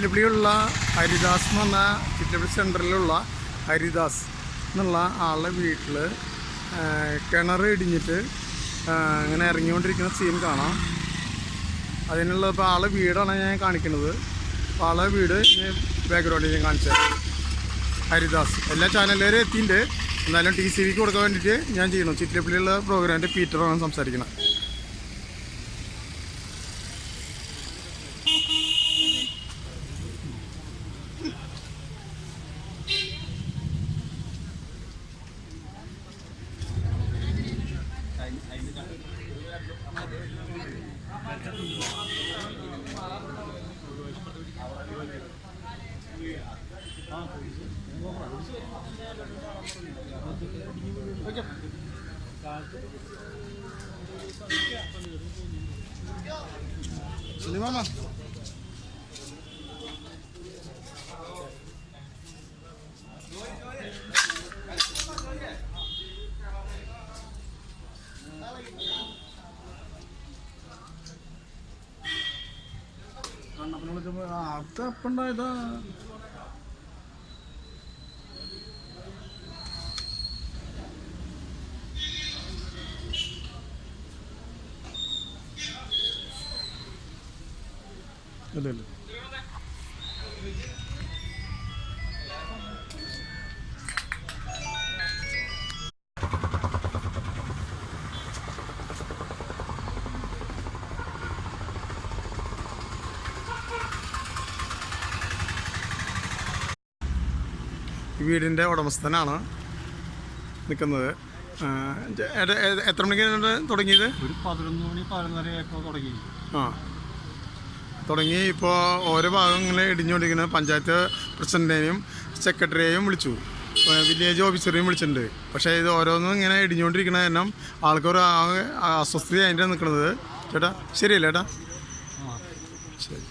ചിറ്റിലപ്പള്ളിയുള്ള ഹരിദാസ് എന്ന് പറഞ്ഞ ചിറ്റിലപ്പള്ളി സെൻറ്ററിലുള്ള ഹരിദാസ് എന്നുള്ള ആളുടെ വീട്ടിൽ കിണർ ഇടിഞ്ഞിട്ട് ഇങ്ങനെ ഇറങ്ങിക്കൊണ്ടിരിക്കുന്ന സീൻ കാണാം. അതിനുള്ള ഇപ്പോൾ ആളെ വീടാണ് ഞാൻ കാണിക്കുന്നത്. അപ്പോൾ ആളെ വീട് ബാക്ക്ഗ്രൗണ്ടിൽ ഞാൻ കാണിച്ചത് ഹരിദാസ്. എല്ലാ ചാനലുകാരും എത്തിയിട്ടുണ്ട്. എന്നാലും TCVക്ക് കൊടുക്കാൻ വേണ്ടിയിട്ട് ഞാൻ ചെയ്യണം. ചിറ്റിലപ്പള്ളിയുള്ള പ്രോഗ്രാമിൻ്റെ പീറ്ററാണ് സംസാരിക്കുന്നത്. Sulimana. അപ്പണ്ടായതാ അല്ലല്ല. ഈ വീടിൻ്റെ ഉടമസ്ഥനാണ് നിൽക്കുന്നത്. എത്ര മണിക്കാണ് തുടങ്ങിയത്? ഒരു 11 മണി 11:30 തുടങ്ങി. തുടങ്ങി ഇപ്പോൾ ഓരോ ഭാഗം ഇങ്ങനെ ഇടിഞ്ഞുകൊണ്ടിരിക്കുന്നത്. പഞ്ചായത്ത് പ്രസിഡന്റിനെയും സെക്രട്ടറിയെയും വിളിച്ചു, വില്ലേജ് ഓഫീസറെയും വിളിച്ചിട്ടുണ്ട്. പക്ഷേ ഇത് ഓരോന്നും ഇങ്ങനെ ഇടിഞ്ഞുകൊണ്ടിരിക്കുന്ന കാരണം ആൾക്കൊരു അസ്വസ്ഥത അതിൻ്റെ നിൽക്കുന്നത്. ചേട്ടാ ശരിയല്ലേ ചേട്ടാ? ശരി.